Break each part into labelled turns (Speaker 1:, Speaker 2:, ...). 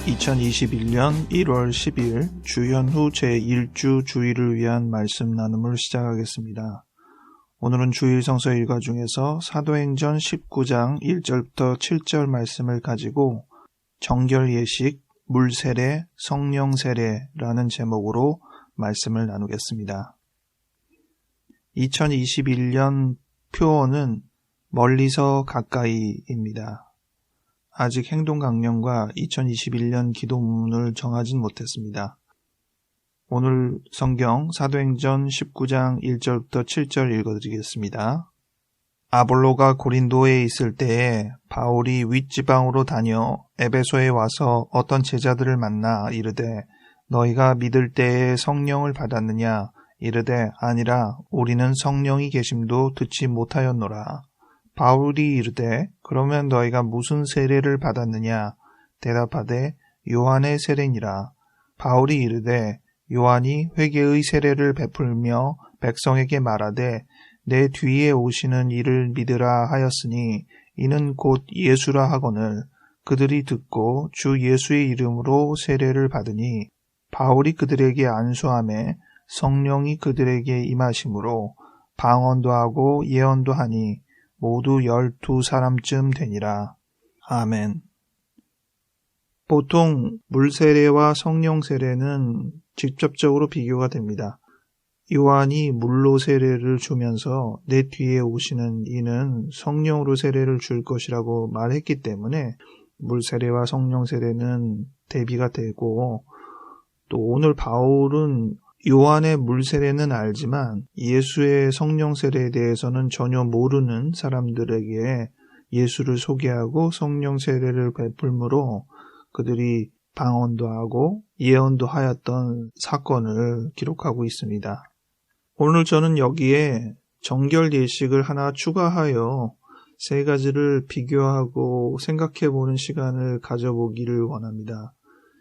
Speaker 1: 2021년 1월 10일 주연후 제1주 주일을 위한 말씀 나눔을 시작하겠습니다. 오늘은 주일 성서 일과 중에서 사도행전 19장 1절부터 7절 말씀을 가지고 정결 예식, 물 세례, 성령 세례라는 제목으로 말씀을 나누겠습니다. 2021년 표어는 멀리서 가까이입니다. 아직 행동 강령과 2021년 기도문을 정하진 못했습니다. 오늘 성경 사도행전 19장 1절부터 7절 읽어드리겠습니다. 아볼로가 고린도에 있을 때에 바울이 윗지방으로 다녀 에베소에 와서 어떤 제자들을 만나 이르되 너희가 믿을 때에 성령을 받았느냐 이르되 아니라 우리는 성령이 계심도 듣지 못하였노라. 바울이 이르되 그러면 너희가 무슨 세례를 받았느냐 대답하되 요한의 세례니라. 바울이 이르되 요한이 회개의 세례를 베풀며 백성에게 말하되 내 뒤에 오시는 이를 믿으라 하였으니 이는 곧 예수라 하거늘 그들이 듣고 주 예수의 이름으로 세례를 받으니 바울이 그들에게 안수하매 성령이 그들에게 임하심으로 방언도 하고 예언도 하니 모두 12사람쯤 되니라. 아멘. 보통 물세례와 성령 세례는 직접적으로 비교가 됩니다. 요한이 물로 세례를 주면서 내 뒤에 오시는 이는 성령으로 세례를 줄 것이라고 말했기 때문에 물세례와 성령 세례는 대비가 되고, 또 오늘 바울은 요한의 물세례는 알지만 예수의 성령 세례에 대해서는 전혀 모르는 사람들에게 예수를 소개하고 성령 세례를 베풀므로 그들이 방언도 하고 예언도 하였던 사건을 기록하고 있습니다. 오늘 저는 여기에 정결 예식을 하나 추가하여 세 가지를 비교하고 생각해보는 시간을 가져보기를 원합니다.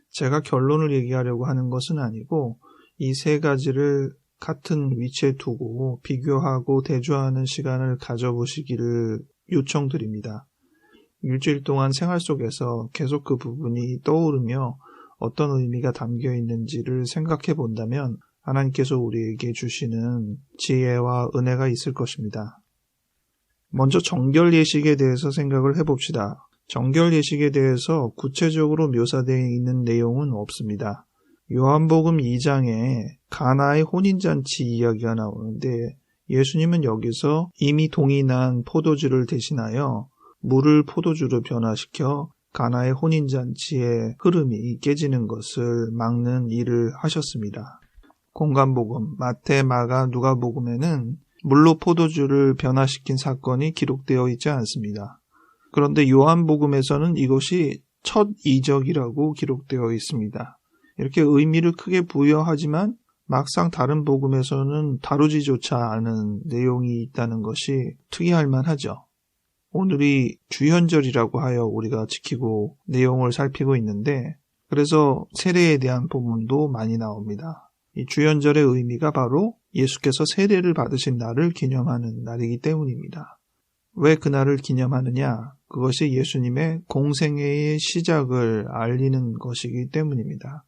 Speaker 1: 제가 결론을 얘기하려고 하는 것은 아니고 이 세 가지를 같은 위치에 두고 비교하고 대조하는 시간을 가져보시기를 요청드립니다. 일주일 동안 생활 속에서 계속 그 부분이 떠오르며 어떤 의미가 담겨 있는지를 생각해 본다면 하나님께서 우리에게 주시는 지혜와 은혜가 있을 것입니다. 먼저 정결 예식에 대해서 생각을 해봅시다. 정결 예식에 대해서 구체적으로 묘사되어 있는 내용은 없습니다. 요한복음 2장에 가나의 혼인잔치 이야기가 나오는데 예수님은 여기서 이미 동이 난 포도주를 대신하여 물을 포도주로 변화시켜 가나의 혼인잔치의 흐름이 깨지는 것을 막는 일을 하셨습니다. 공간복음, 마태, 마가, 누가복음에는 물로 포도주를 변화시킨 사건이 기록되어 있지 않습니다. 그런데 요한복음에서는 이것이 첫 이적이라고 기록되어 있습니다. 이렇게 의미를 크게 부여하지만 막상 다른 복음에서는 다루지조차 않은 내용이 있다는 것이 특이할 만하죠. 오늘이 주현절이라고 하여 우리가 지키고 내용을 살피고 있는데 그래서 세례에 대한 부분도 많이 나옵니다. 이 주현절의 의미가 바로 예수께서 세례를 받으신 날을 기념하는 날이기 때문입니다. 왜 그날을 기념하느냐? 그것이 예수님의 공생애의 시작을 알리는 것이기 때문입니다.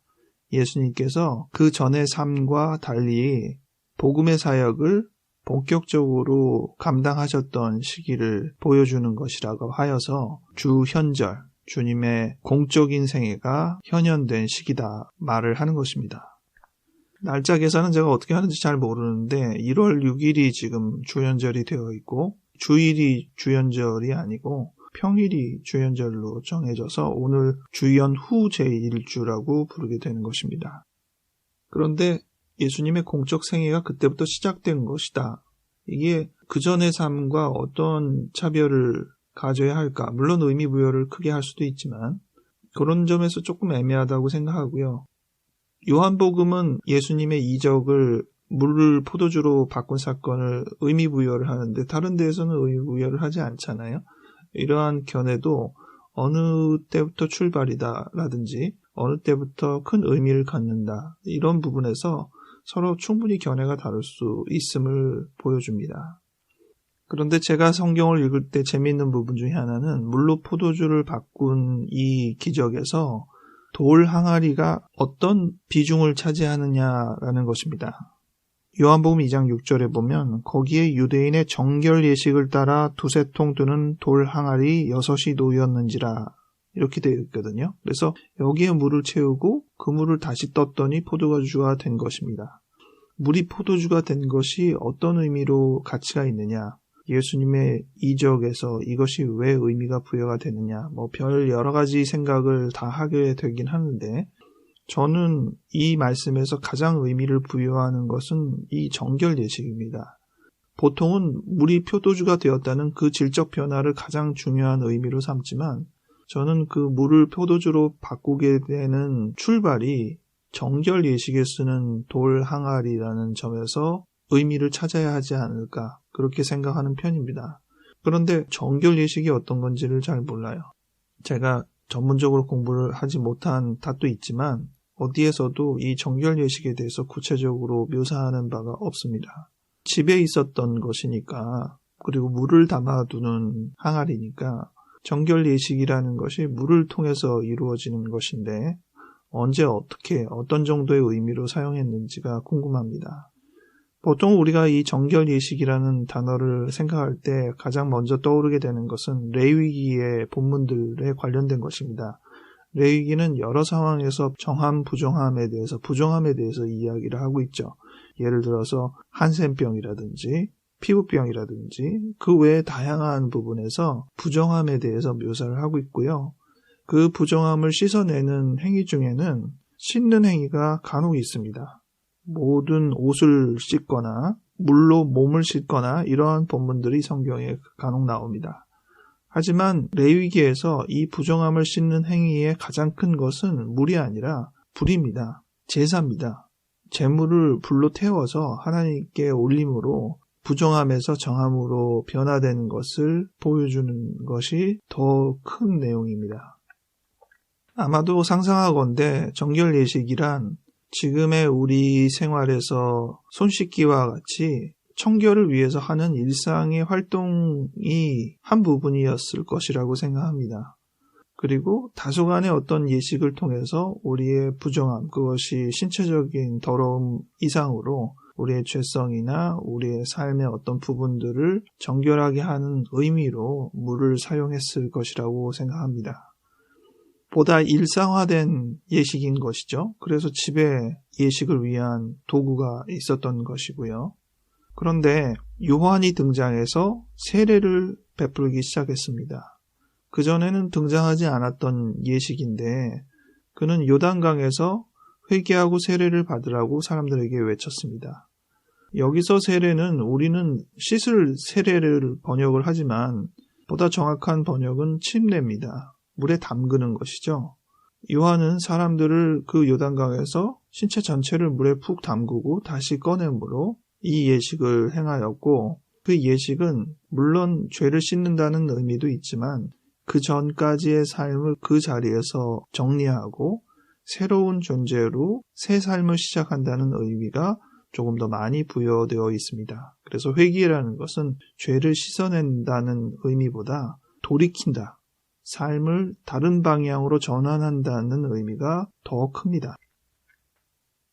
Speaker 1: 예수님께서 그 전의 삶과 달리 복음의 사역을 본격적으로 감당하셨던 시기를 보여주는 것이라고 하여서 주현절, 주님의 공적인 생애가 현현된 시기다 말을 하는 것입니다. 날짜 계산은 제가 어떻게 하는지 잘 모르는데 1월 6일이 지금 주현절이 되어 있고 주일이 주현절이 아니고 평일이 주현절로 정해져서 오늘 주연후 제1주라고 부르게 되는 것입니다. 그런데 예수님의 공적 생애가 그때부터 시작된 것이다. 이게 그전의 삶과 어떤 차별을 가져야 할까? 물론 의미 부여를 크게 할 수도 있지만 그런 점에서 조금 애매하다고 생각하고요. 요한복음은 예수님의 이적을 물을 포도주로 바꾼 사건을 의미 부여를 하는데 다른 데에서는 의미 부여를 하지 않잖아요. 이러한 견해도 어느 때부터 출발이다 라든지 어느 때부터 큰 의미를 갖는다 이런 부분에서 서로 충분히 견해가 다를 수 있음을 보여줍니다. 그런데 제가 성경을 읽을 때 재미있는 부분 중에 하나는 물로 포도주를 바꾼 이 기적에서 돌 항아리가 어떤 비중을 차지하느냐라는 것입니다. 요한복음 2장 6절에 보면 거기에 유대인의 정결 예식을 따라 두세 통 드는 돌 항아리 6이 놓였는지라 이렇게 되어 있거든요. 그래서 여기에 물을 채우고 그 물을 다시 떴더니 포도주가 된 것입니다. 물이 포도주가 된 것이 어떤 의미로 가치가 있느냐, 예수님의 이적에서 이것이 왜 의미가 부여가 되느냐, 별 여러 가지 생각을 다 하게 되긴 하는데, 저는 이 말씀에서 가장 의미를 부여하는 것은 이 정결 예식입니다. 보통은 물이 포도주가 되었다는 그 질적 변화를 가장 중요한 의미로 삼지만, 저는 그 물을 포도주로 바꾸게 되는 출발이 정결 예식에 쓰는 돌 항아리라는 점에서 의미를 찾아야 하지 않을까, 그렇게 생각하는 편입니다. 그런데 정결 예식이 어떤 건지를 잘 몰라요. 제가 전문적으로 공부를 하지 못한 탓도 있지만 어디에서도 이 정결 예식에 대해서 구체적으로 묘사하는 바가 없습니다. 집에 있었던 것이니까, 그리고 물을 담아두는 항아리니까 정결 예식이라는 것이 물을 통해서 이루어지는 것인데 언제 어떻게 어떤 정도의 의미로 사용했는지가 궁금합니다. 보통 우리가 이 정결 예식이라는 단어를 생각할 때 가장 먼저 떠오르게 되는 것은 레위기의 본문들에 관련된 것입니다. 레위기는 여러 상황에서 정함, 부정함에 대해서 이야기를 하고 있죠. 예를 들어서 한센병이라든지 피부병이라든지 그 외에 다양한 부분에서 부정함에 대해서 묘사를 하고 있고요. 그 부정함을 씻어내는 행위 중에는 씻는 행위가 간혹 있습니다. 모든 옷을 씻거나 물로 몸을 씻거나 이러한 본문들이 성경에 간혹 나옵니다. 하지만 레위기에서 이 부정함을 씻는 행위의 가장 큰 것은 물이 아니라 불입니다. 제사입니다. 제물을 불로 태워서 하나님께 올림으로 부정함에서 정함으로 변화되는 것을 보여주는 것이 더 큰 내용입니다. 아마도 상상하건대 정결 예식이란 지금의 우리 생활에서 손 씻기와 같이 청결을 위해서 하는 일상의 활동이 한 부분이었을 것이라고 생각합니다. 그리고 다소간의 어떤 예식을 통해서 우리의 부정함, 그것이 신체적인 더러움 이상으로 우리의 죄성이나 우리의 삶의 어떤 부분들을 정결하게 하는 의미로 물을 사용했을 것이라고 생각합니다. 보다 일상화된 예식인 것이죠. 그래서 집에 예식을 위한 도구가 있었던 것이고요. 그런데 요한이 등장해서 세례를 베풀기 시작했습니다. 그전에는 등장하지 않았던 예식인데 그는 요단강에서 회개하고 세례를 받으라고 사람들에게 외쳤습니다. 여기서 세례는 우리는 씻을 세례를 번역을 하지만 보다 정확한 번역은 침례입니다. 물에 담그는 것이죠. 요한은 사람들을 그 요단강에서 신체 전체를 물에 푹 담그고 다시 꺼내므로 이 예식을 행하였고, 그 예식은 물론 죄를 씻는다는 의미도 있지만 그 전까지의 삶을 그 자리에서 정리하고 새로운 존재로 새 삶을 시작한다는 의미가 조금 더 많이 부여되어 있습니다. 그래서 회개라는 것은 죄를 씻어낸다는 의미보다 돌이킨다, 삶을 다른 방향으로 전환한다는 의미가 더 큽니다.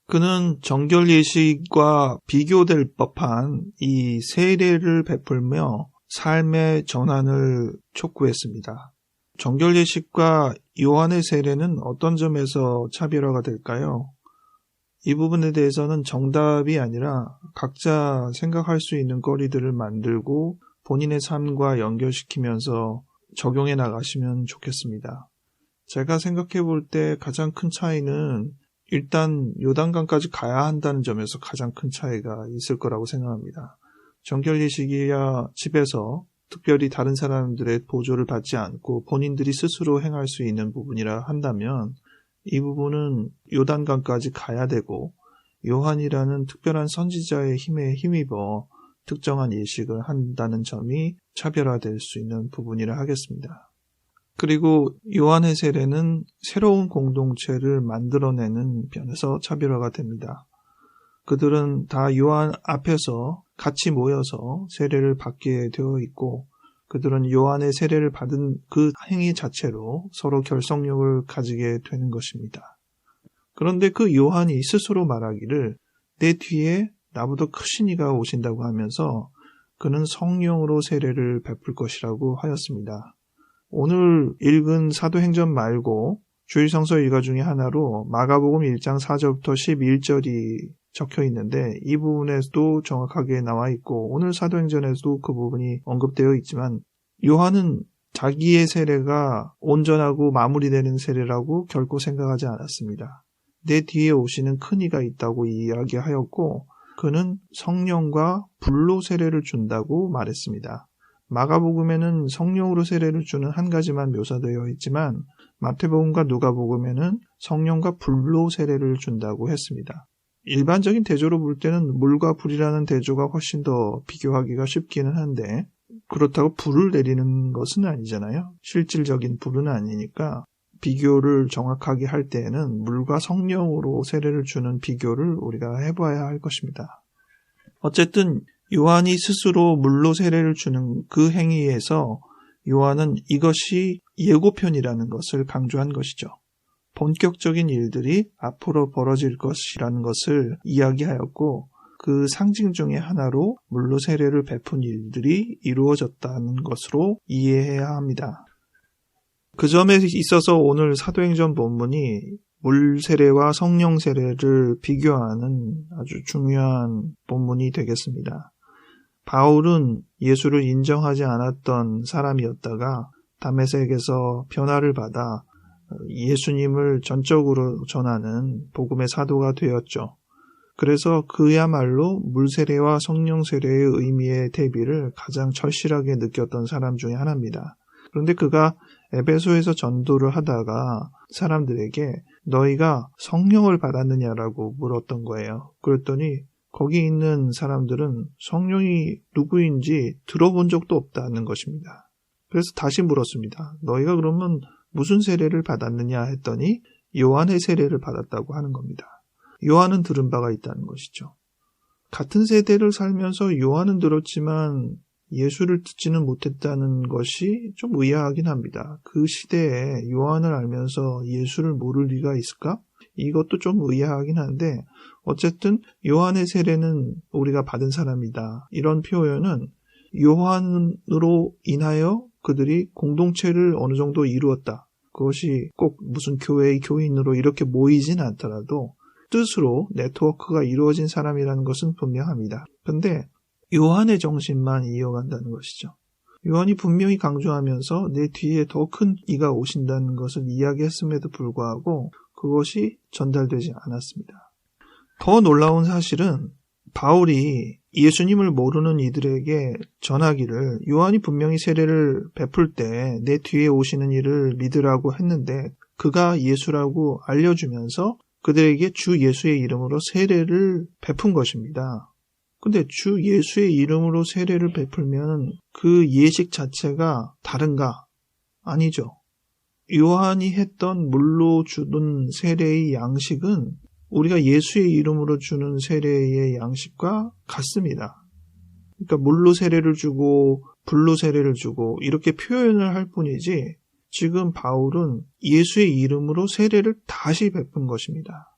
Speaker 1: 그는 정결 예식과 비교될 법한 이 세례를 베풀며 삶의 전환을 촉구했습니다. 정결 예식과 요한의 세례는 어떤 점에서 차별화가 될까요? 이 부분에 대해서는 정답이 아니라 각자 생각할 수 있는 거리들을 만들고 본인의 삶과 연결시키면서 적용해 나가시면 좋겠습니다. 제가 생각해 볼 때 가장 큰 차이는 일단 요단강까지 가야 한다는 점에서 가장 큰 차이가 있을 거라고 생각합니다. 정결 예식이야 집에서 특별히 다른 사람들의 보조를 받지 않고 본인들이 스스로 행할 수 있는 부분이라 한다면 이 부분은 요단강까지 가야 되고 요한이라는 특별한 선지자의 힘에 힘입어 특정한 예식을 한다는 점이 차별화될 수 있는 부분이라 하겠습니다. 그리고 요한의 세례는 새로운 공동체를 만들어내는 면에서 차별화가 됩니다. 그들은 다 요한 앞에서 같이 모여서 세례를 받게 되어 있고 그들은 요한의 세례를 받은 그 행위 자체로 서로 결속력을 가지게 되는 것입니다. 그런데 그 요한이 스스로 말하기를 내 뒤에 나보다 크신 이가 오신다고 하면서 그는 성령으로 세례를 베풀 것이라고 하였습니다. 오늘 읽은 사도행전 말고 주일성서 일과 중에 하나로 마가복음 1장 4절부터 11절이 적혀 있는데 이 부분에서도 정확하게 나와 있고 오늘 사도행전에서도 그 부분이 언급되어 있지만 요한은 자기의 세례가 온전하고 마무리되는 세례라고 결코 생각하지 않았습니다. 내 뒤에 오시는 큰 이가 있다고 이야기하였고 그는 성령과 불로 세례를 준다고 말했습니다. 마가복음에는 성령으로 세례를 주는 한 가지만 묘사되어 있지만 마태복음과 누가복음에는 성령과 불로 세례를 준다고 했습니다. 일반적인 대조로 볼 때는 물과 불이라는 대조가 훨씬 더 비교하기가 쉽기는 한데 그렇다고 불을 내리는 것은 아니잖아요. 실질적인 불은 아니니까 비교를 정확하게 할 때에는 물과 성령으로 세례를 주는 비교를 우리가 해봐야 할 것입니다. 어쨌든 요한이 스스로 물로 세례를 주는 그 행위에서 요한은 이것이 예고편이라는 것을 강조한 것이죠. 본격적인 일들이 앞으로 벌어질 것이라는 것을 이야기하였고 그 상징 중의 하나로 물로 세례를 베푼 일들이 이루어졌다는 것으로 이해해야 합니다. 그 점에 있어서 오늘 사도행전 본문이 물 세례와 성령 세례를 비교하는 아주 중요한 본문이 되겠습니다. 바울은 예수를 인정하지 않았던 사람이었다가 다메섹에서 변화를 받아 예수님을 전적으로 전하는 복음의 사도가 되었죠. 그래서 그야말로 물세례와 성령세례의 의미의 대비를 가장 절실하게 느꼈던 사람 중에 하나입니다. 그런데 그가 에베소에서 전도를 하다가 사람들에게 너희가 성령을 받았느냐라고 물었던 거예요. 그랬더니 거기 있는 사람들은 성령이 누구인지 들어본 적도 없다는 것입니다. 그래서 다시 물었습니다. 너희가 그러면 무슨 세례를 받았느냐 했더니 요한의 세례를 받았다고 하는 겁니다. 요한은 들은 바가 있다는 것이죠. 같은 세대를 살면서 요한은 들었지만 예수를 듣지는 못했다는 것이 좀 의아하긴 합니다. 그 시대에 요한을 알면서 예수를 모를 리가 있을까? 이것도 좀 의아하긴 한데 어쨌든 요한의 세례는 우리가 받은 사람이다. 이런 표현은 요한으로 인하여 그들이 공동체를 어느 정도 이루었다. 그것이 꼭 무슨 교회의 교인으로 이렇게 모이진 않더라도 뜻으로 네트워크가 이루어진 사람이라는 것은 분명합니다. 그런데 요한의 정신만 이어간다는 것이죠. 요한이 분명히 강조하면서 내 뒤에 더 큰 이가 오신다는 것을 이야기했음에도 불구하고 그것이 전달되지 않았습니다. 더 놀라운 사실은 바울이 예수님을 모르는 이들에게 전하기를 요한이 분명히 세례를 베풀 때 내 뒤에 오시는 이를 믿으라고 했는데 그가 예수라고 알려주면서 그들에게 주 예수의 이름으로 세례를 베푼 것입니다. 근데 주 예수의 이름으로 세례를 베풀면 그 예식 자체가 다른가? 아니죠. 요한이 했던 물로 주는 세례의 양식은 우리가 예수의 이름으로 주는 세례의 양식과 같습니다. 그러니까 물로 세례를 주고 불로 세례를 주고 이렇게 표현을 할 뿐이지 지금 바울은 예수의 이름으로 세례를 다시 베푼 것입니다.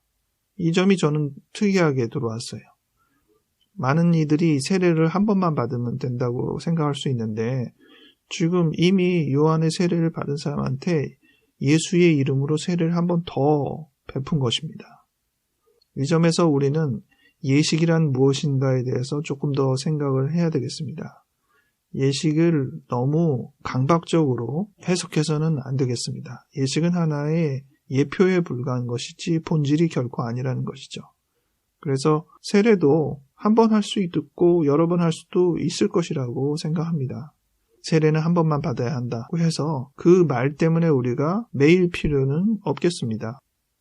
Speaker 1: 이 점이 저는 특이하게 들어왔어요. 많은 이들이 세례를 한 번만 받으면 된다고 생각할 수 있는데 지금 이미 요한의 세례를 받은 사람한테 예수의 이름으로 세례를 한 번 더 베푼 것입니다. 이 점에서 우리는 예식이란 무엇인가에 대해서 조금 더 생각을 해야 되겠습니다. 예식을 너무 강박적으로 해석해서는 안 되겠습니다. 예식은 하나의 예표에 불과한 것이지 본질이 결코 아니라는 것이죠. 그래서 세례도 한 번 할 수 있고 여러 번 할 수도 있을 것이라고 생각합니다. 세례는 한 번만 받아야 한다고 해서 그 말 때문에 우리가 매일 필요는 없겠습니다.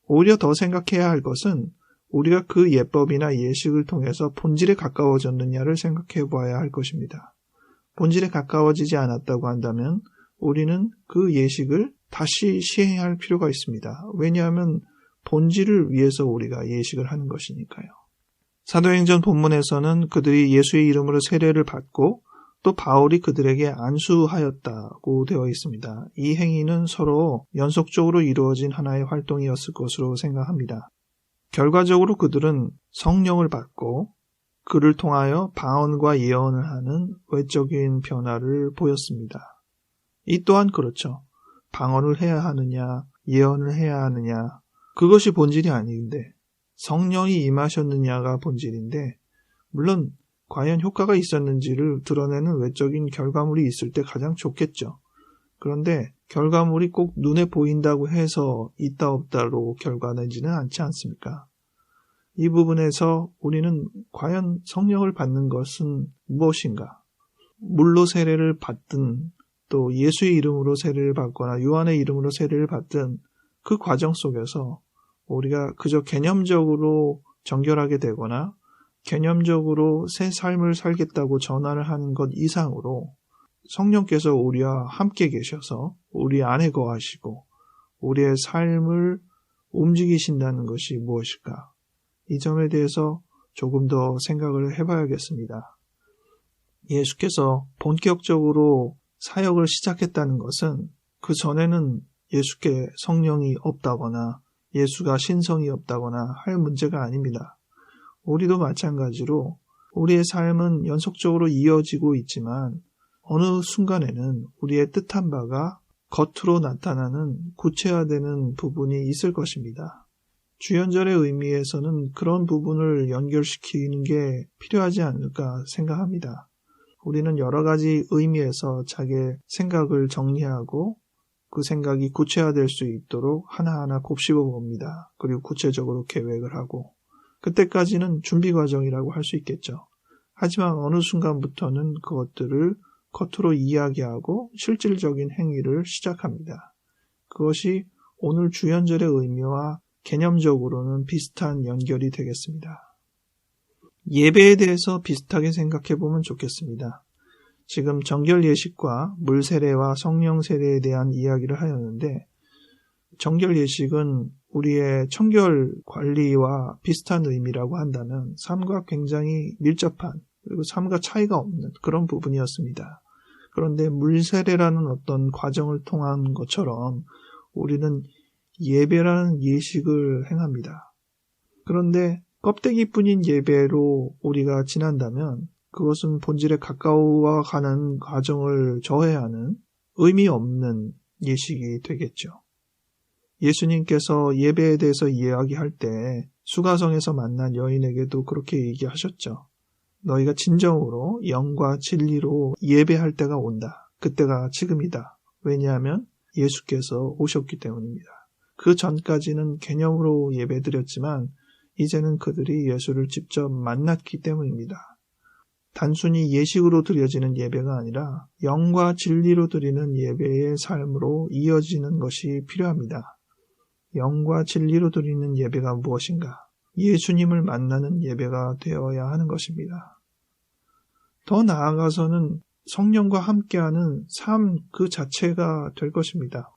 Speaker 1: 오히려 더 생각해야 할 것은 우리가 그 예법이나 예식을 통해서 본질에 가까워졌느냐를 생각해 봐야 할 것입니다. 본질에 가까워지지 않았다고 한다면 우리는 그 예식을 다시 시행할 필요가 있습니다. 왜냐하면 본질을 위해서 우리가 예식을 하는 것이니까요. 사도행전 본문에서는 그들이 예수의 이름으로 세례를 받고 또 바울이 그들에게 안수하였다고 되어 있습니다. 이 행위는 서로 연속적으로 이루어진 하나의 활동이었을 것으로 생각합니다. 결과적으로 그들은 성령을 받고 그를 통하여 방언과 예언을 하는 외적인 변화를 보였습니다. 이 또한 그렇죠. 방언을 해야 하느냐, 예언을 해야 하느냐, 그것이 본질이 아닌데 성령이 임하셨느냐가 본질인데, 물론 과연 효과가 있었는지를 드러내는 외적인 결과물이 있을 때 가장 좋겠죠. 그런데 결과물이 꼭 눈에 보인다고 해서 있다 없다로 결과내지는 않지 않습니까? 이 부분에서 우리는 과연 성령을 받는 것은 무엇인가? 물로 세례를 받든 또 예수의 이름으로 세례를 받거나 요한의 이름으로 세례를 받든 그 과정 속에서 우리가 그저 개념적으로 정결하게 되거나 개념적으로 새 삶을 살겠다고 전화를 하는 것 이상으로 성령께서 우리와 함께 계셔서 우리 안에 거하시고 우리의 삶을 움직이신다는 것이 무엇일까? 이 점에 대해서 조금 더 생각을 해봐야겠습니다. 예수께서 본격적으로 사역을 시작했다는 것은 그 전에는 예수께 성령이 없다거나 예수가 신성이 없다거나 할 문제가 아닙니다. 우리도 마찬가지로 우리의 삶은 연속적으로 이어지고 있지만 어느 순간에는 우리의 뜻한 바가 겉으로 나타나는 구체화되는 부분이 있을 것입니다. 주연절의 의미에서는 그런 부분을 연결시키는 게 필요하지 않을까 생각합니다. 우리는 여러 가지 의미에서 자기의 생각을 정리하고 그 생각이 구체화될 수 있도록 하나하나 곱씹어 봅니다. 그리고 구체적으로 계획을 하고 그때까지는 준비 과정이라고 할 수 있겠죠. 하지만 어느 순간부터는 그것들을 겉으로 이야기하고 실질적인 행위를 시작합니다. 그것이 오늘 주연절의 의미와 개념적으로는 비슷한 연결이 되겠습니다. 예배에 대해서 비슷하게 생각해 보면 좋겠습니다. 지금 정결 예식과 물 세례와 성령 세례에 대한 이야기를 하였는데, 정결 예식은 우리의 청결 관리와 비슷한 의미라고 한다면 삶과 굉장히 밀접한, 그리고 삶과 차이가 없는 그런 부분이었습니다. 그런데 물 세례라는 어떤 과정을 통한 것처럼 우리는 예배라는 예식을 행합니다. 그런데 껍데기뿐인 예배로 우리가 지난다면 그것은 본질에 가까워 가는 과정을 저해하는 의미 없는 예식이 되겠죠. 예수님께서 예배에 대해서 이야기할 때 수가성에서 만난 여인에게도 그렇게 얘기하셨죠. 너희가 진정으로 영과 진리로 예배할 때가 온다. 그때가 지금이다. 왜냐하면 예수께서 오셨기 때문입니다. 그 전까지는 개념으로 예배드렸지만 이제는 그들이 예수를 직접 만났기 때문입니다. 단순히 예식으로 드려지는 예배가 아니라 영과 진리로 드리는 예배의 삶으로 이어지는 것이 필요합니다. 영과 진리로 드리는 예배가 무엇인가? 예수님을 만나는 예배가 되어야 하는 것입니다. 더 나아가서는 성령과 함께하는 삶 그 자체가 될 것입니다.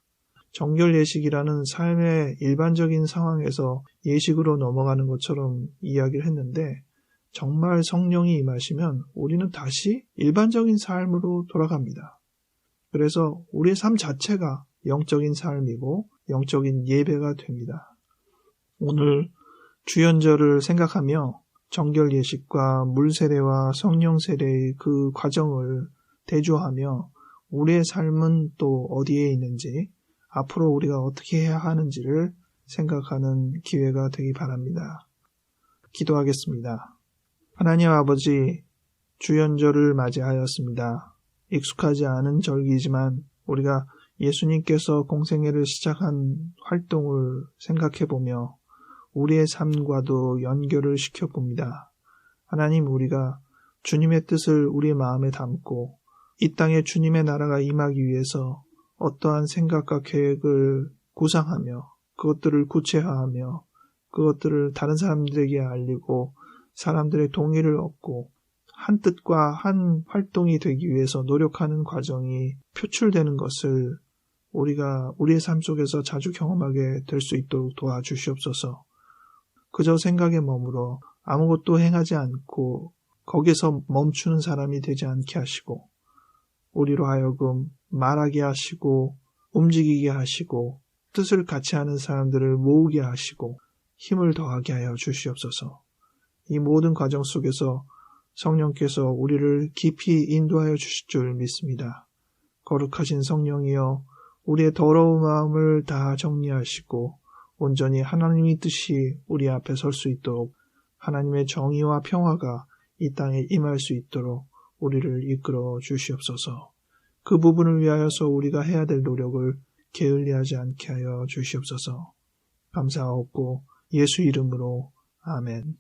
Speaker 1: 정결 예식이라는 삶의 일반적인 상황에서 예식으로 넘어가는 것처럼 이야기를 했는데 정말 성령이 임하시면 우리는 다시 일반적인 삶으로 돌아갑니다. 그래서 우리의 삶 자체가 영적인 삶이고 영적인 예배가 됩니다. 오늘 주연절을 생각하며 정결 예식과 물 세례와 성령 세례의 그 과정을 대조하며 우리의 삶은 또 어디에 있는지 앞으로 우리가 어떻게 해야 하는지를 생각하는 기회가 되기 바랍니다. 기도하겠습니다. 하나님 아버지, 주연절을 맞이하였습니다. 익숙하지 않은 절기지만 우리가 예수님께서 공생애를 시작한 활동을 생각해보며 우리의 삶과도 연결을 시켜봅니다. 하나님, 우리가 주님의 뜻을 우리의 마음에 담고 이 땅에 주님의 나라가 임하기 위해서 어떠한 생각과 계획을 구상하며 그것들을 구체화하며 그것들을 다른 사람들에게 알리고 사람들의 동의를 얻고 한 뜻과 한 활동이 되기 위해서 노력하는 과정이 표출되는 것을 우리가 우리의 삶 속에서 자주 경험하게 될 수 있도록 도와주시옵소서. 그저 생각에 머물러 아무것도 행하지 않고 거기서 멈추는 사람이 되지 않게 하시고 우리로 하여금 말하게 하시고 움직이게 하시고 뜻을 같이 하는 사람들을 모으게 하시고 힘을 더하게 하여 주시옵소서. 이 모든 과정 속에서 성령께서 우리를 깊이 인도하여 주실 줄 믿습니다. 거룩하신 성령이여 우리의 더러운 마음을 다 정리하시고 온전히 하나님의 뜻이 우리 앞에 설 수 있도록 하나님의 정의와 평화가 이 땅에 임할 수 있도록 우리를 이끌어 주시옵소서. 그 부분을 위하여서 우리가 해야 될 노력을 게을리하지 않게 하여 주시옵소서. 감사하옵고 예수 이름으로 아멘.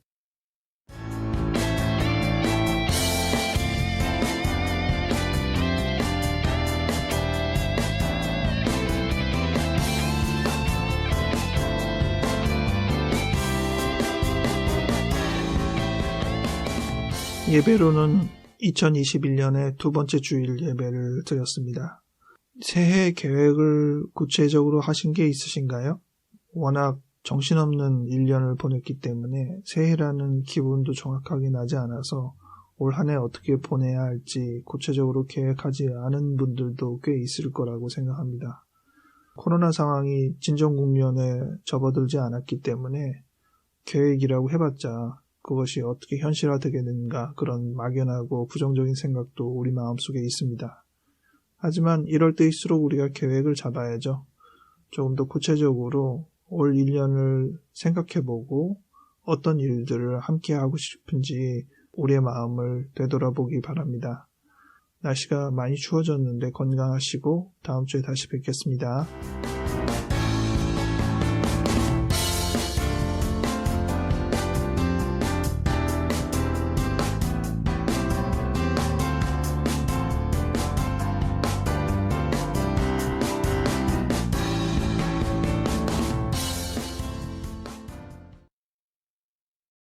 Speaker 1: 예배로는 2021년의 두 번째 주일 예배를 드렸습니다. 새해 계획을 구체적으로 하신 게 있으신가요? 워낙 정신없는 1년을 보냈기 때문에 새해라는 기분도 정확하게 나지 않아서 올 한 해 어떻게 보내야 할지 구체적으로 계획하지 않은 분들도 꽤 있을 거라고 생각합니다. 코로나 상황이 진정 국면에 접어들지 않았기 때문에 계획이라고 해봤자 그것이 어떻게 현실화되겠는가 그런 막연하고 부정적인 생각도 우리 마음속에 있습니다. 하지만 이럴 때일수록 우리가 계획을 잡아야죠. 조금 더 구체적으로 올 1년을 생각해보고 어떤 일들을 함께 하고 싶은지 우리의 마음을 되돌아보기 바랍니다. 날씨가 많이 추워졌는데 건강하시고 다음 주에 다시 뵙겠습니다.